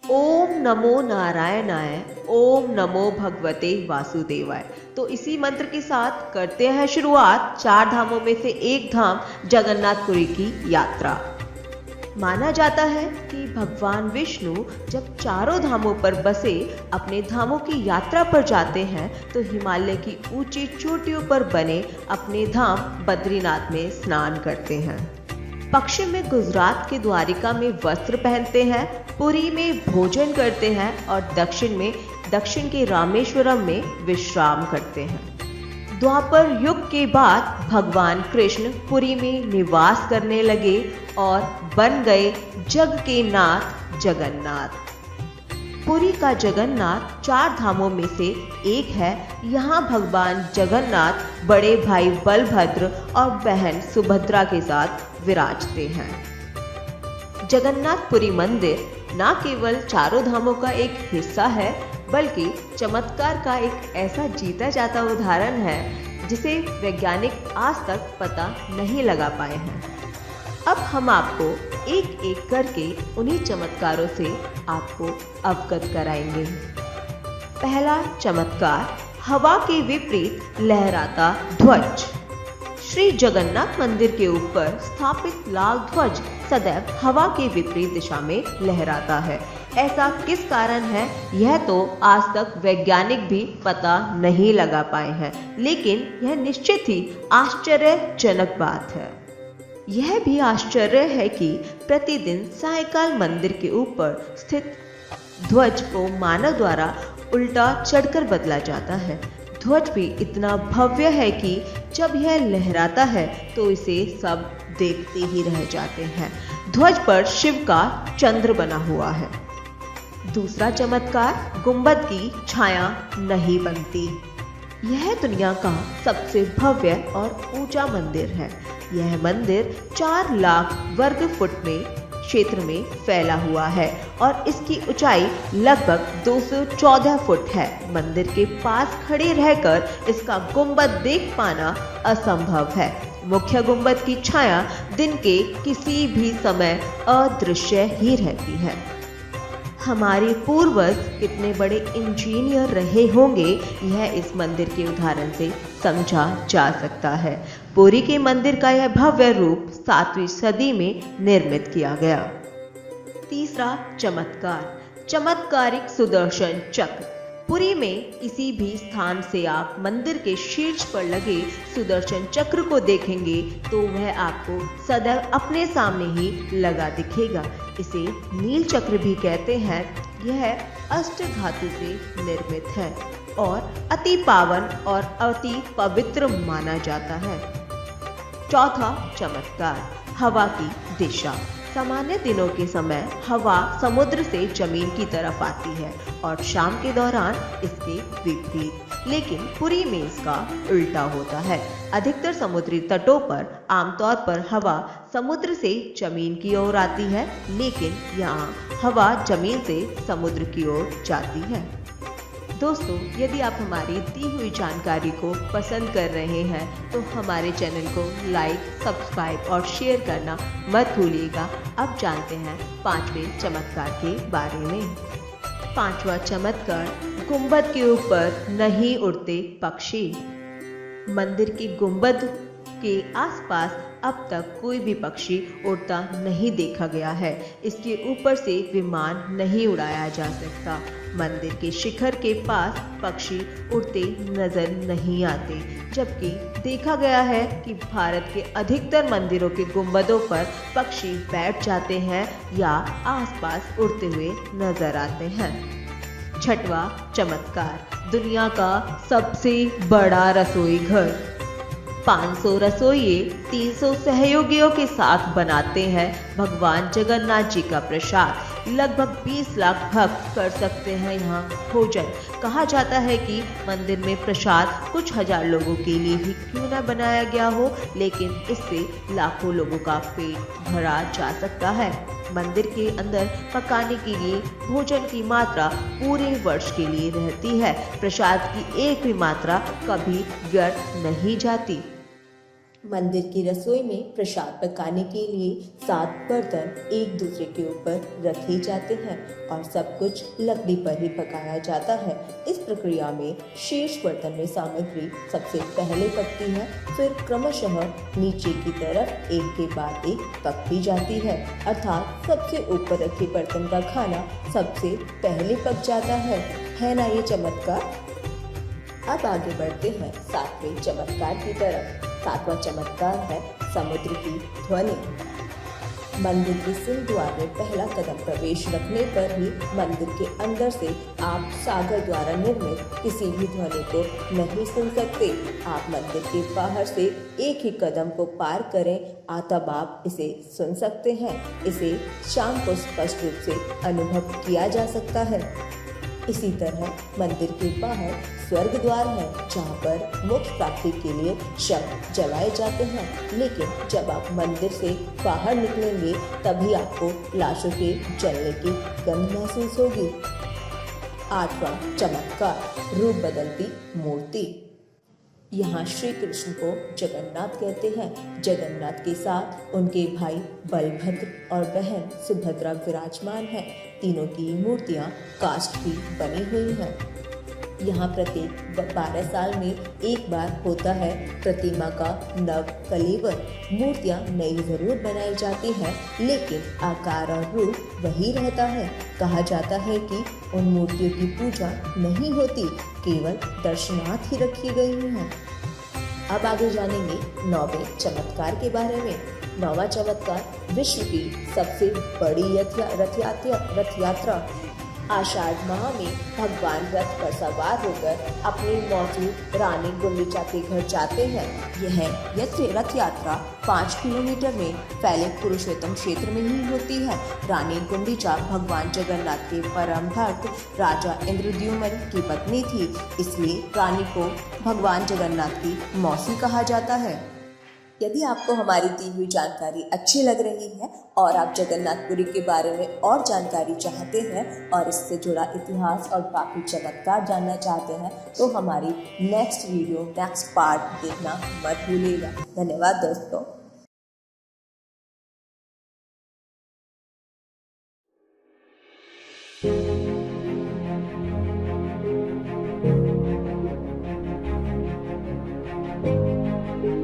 ओम नमो नारायणाय, ओम नमो भगवते वासुदेवाय। तो इसी मंत्र के साथ करते हैं शुरुआत चार धामों में से एक धाम जगन्नाथपुरी की यात्रा। माना जाता है कि भगवान विष्णु जब चारों धामों पर बसे अपने धामों की यात्रा पर जाते हैं तो हिमालय की ऊंची चोटियों पर बने अपने धाम बद्रीनाथ में स्नान करते हैं। पश्चिम में गुजरात के द्वारिका में वस्त्र पहनते हैं, पुरी में भोजन करते हैं और दक्षिण के रामेश्वरम में विश्राम करते हैं। द्वापर युग के बाद भगवान कृष्ण पुरी में निवास करने लगे और बन गए जग के नाथ जगन्नाथ। पुरी का जगन्नाथ चार धामों में से एक है। यहाँ भगवान जगन्नाथ बड़े भाई बलभद्र और बहन सुभद्रा के साथ विराजते हैं। जगन्नाथपुरी मंदिर न केवल चारों धामों का एक हिस्सा है बल्कि चमत्कार का एक ऐसा जीता जाता उदाहरण है जिसे वैज्ञानिक आज तक पता नहीं लगा पाए हैं। अब हम आपको एक एक करके उन्हीं चमत्कारों से आपको अवगत कराएंगे। पहला चमत्कार, हवा के विपरीत लहराता ध्वज। श्री जगन्नाथ मंदिर के ऊपर स्थापित लाल ध्वज सदैव हवा के विपरीत दिशा में लहराता है। ऐसा किस कारण है यह तो आज तक वैज्ञानिक भी पता नहीं लगा पाए हैं, लेकिन यह निश्चित ही आश्चर्यजनक बात है। यह भी आश्चर्य है कि प्रतिदिन सायंकाल मंदिर के ऊपर स्थित ध्वज को मानव द्वारा उल्टा चढ़कर बदला जाता है। ध्वज भी इतना भव्य है कि जब यह लहराता है तो इसे सब देखते ही रह जाते हैं। ध्वज पर शिव का चंद्र बना हुआ है। दूसरा चमत्कार, गुंबद की छाया नहीं बनती। यह दुनिया का सबसे भव्य और ऊंचा मंदिर है। यह मंदिर 4 लाख वर्ग फुट में क्षेत्र में फैला हुआ है और इसकी ऊंचाई लगभग 214 फुट है। मंदिर के पास खड़े रहकर इसका गुंबद देख पाना असंभव है। मुख्य गुंबद की छाया दिन के किसी भी समय अदृश्य ही रहती है। हमारे पूर्वज कितने बड़े इंजीनियर रहे होंगे यह इस मंदिर के उदाहरण से समझा जा सकता है। पुरी के मंदिर का यह भव्य रूप 7वीं सदी में निर्मित किया गया। तीसरा चमत्कार, चमत्कारिक सुदर्शन चक्र। पुरी में किसी भी स्थान से आप मंदिर के शीर्ष पर लगे सुदर्शन चक्र को देखेंगे तो वह आपको सदैव अपने सामने ही लगा दिखेगा। इसे नील चक्र भी कहते हैं। यह अष्ट धातु से निर्मित है और अति पावन और अति पवित्र माना जाता है। चौथा चमत्कार, हवा की दिशा। सामान्य दिनों के समय हवा समुद्र से जमीन की तरफ आती है और शाम के दौरान इसके विपरीत, लेकिन पुरी में इसका उल्टा होता है। अधिकतर समुद्री तटों पर आमतौर पर हवा समुद्र से जमीन की ओर आती है, लेकिन यहाँ हवा जमीन से समुद्र की ओर जाती है। दोस्तों, यदि आप हमारी दी हुई जानकारी को पसंद कर रहे हैं तो हमारे चैनल को लाइक, सब्सक्राइब और शेयर करना मत भूलिएगा। अब जानते हैं 5वें चमत्कार के बारे में। 5वां चमत्कार, गुंबद के ऊपर नहीं उड़ते पक्षी। मंदिर की गुंबद के आसपास अब तक कोई भी पक्षी उड़ता नहीं देखा गया है। इसके ऊपर से विमान नहीं उड़ाया जा सकता। मंदिर के शिखर के पास पक्षी उड़ते नजर नहीं आते, जबकि देखा गया है कि भारत के अधिकतर मंदिरों के गुंबदों पर पक्षी बैठ जाते हैं या आसपास उड़ते हुए नजर आते हैं। 6वां चमत्कार, दुनिया का सबसे बड़ा रसोई घर। 500 रसोइये 300 सहयोगियों के साथ बनाते हैं भगवान जगन्नाथ जी का प्रसाद। लगभग 20 लाख भक्त कर सकते हैं यहाँ भोजन। कहा जाता है कि मंदिर में प्रसाद कुछ हजार लोगों के लिए ही क्यों न बनाया गया हो, लेकिन इससे लाखों लोगों का पेट भरा जा सकता है। मंदिर के अंदर पकाने के लिए भोजन की मात्रा पूरे वर्ष के लिए रहती है। प्रसाद की एक भी मात्रा कभी व्यर्थ नहीं जाती। मंदिर की रसोई में प्रसाद पकाने के लिए 7 बर्तन एक दूसरे के ऊपर रखे जाते हैं और सब कुछ लकड़ी पर ही पकाया जाता है। इस प्रक्रिया में शेष बर्तन में सामग्री सबसे पहले पकती है, फिर क्रमशः नीचे की तरफ एक के बाद एक पकती जाती है, अर्थात सबसे ऊपर रखे बर्तन का खाना सबसे पहले पक जाता है ना ये चमत्कार। अब आगे बढ़ते हैं 7वें चमत्कार की तरफ। 7वां चमत्कार है समुद्र की ध्वनि। मंदिर के सिंह द्वार में पहला कदम प्रवेश रखने पर ही मंदिर के अंदर से आप सागर द्वारा निर्मित किसी भी ध्वनि को नहीं सुन सकते। आप मंदिर के बाहर से एक ही कदम को पार करें तब आप इसे सुन सकते हैं। इसे शाम को स्पष्ट रूप से अनुभव किया जा सकता है। इसी तरह मंदिर के बाहर स्वर्ग द्वार है, जहाँ पर मोक्ष प्राप्ति के लिए शव जलाए जाते हैं, लेकिन जब आप मंदिर से बाहर निकलेंगे तभी आपको लाशों के जलने की गंध महसूस होगी। 8वां चमत्कार, रूप बदलती मूर्ति। यहाँ श्री कृष्ण को जगन्नाथ कहते हैं। जगन्नाथ के साथ उनके भाई बलभद्र और बहन सुभद्रा विराजमान हैं। तीनों की मूर्तियाँ काष्ठ की बनी हुई हैं। यहाँ प्रत्येक 12 साल में एक बार होता है प्रतिमा का नव कलेवर। मूर्तियाँ नई जरूर बनाई जाती हैं, लेकिन आकार और रूप वही रहता है। कहा जाता है कि उन मूर्तियों की पूजा नहीं होती, केवल दर्शनार्थ ही रखी गई हैं। अब आगे जानेंगे 9वें चमत्कार के बारे में। 9वां चमत्कार विश्व की सबसे बड़ी रथ यात्रा। आषाढ़ माह में भगवान रथ पर सवार होकर अपनी मौसी रानी गुंडीचा के घर जाते हैं। यह रथ यात्रा 5 किलोमीटर में फैले पुरुषोत्तम क्षेत्र में ही होती है। रानी गुंडीचा भगवान जगन्नाथ के परम भक्त राजा इंद्रद्युम्न की पत्नी थी, इसलिए रानी को भगवान जगन्नाथ की मौसी कहा जाता है। यदि आपको हमारी दी हुई जानकारी अच्छी लग रही है और आप जगन्नाथपुरी के बारे में और जानकारी चाहते हैं और इससे जुड़ा इतिहास और बाकी चमत्कार जानना चाहते हैं, तो हमारी नेक्स्ट पार्ट देखना मत भूलिएगा। धन्यवाद दोस्तों।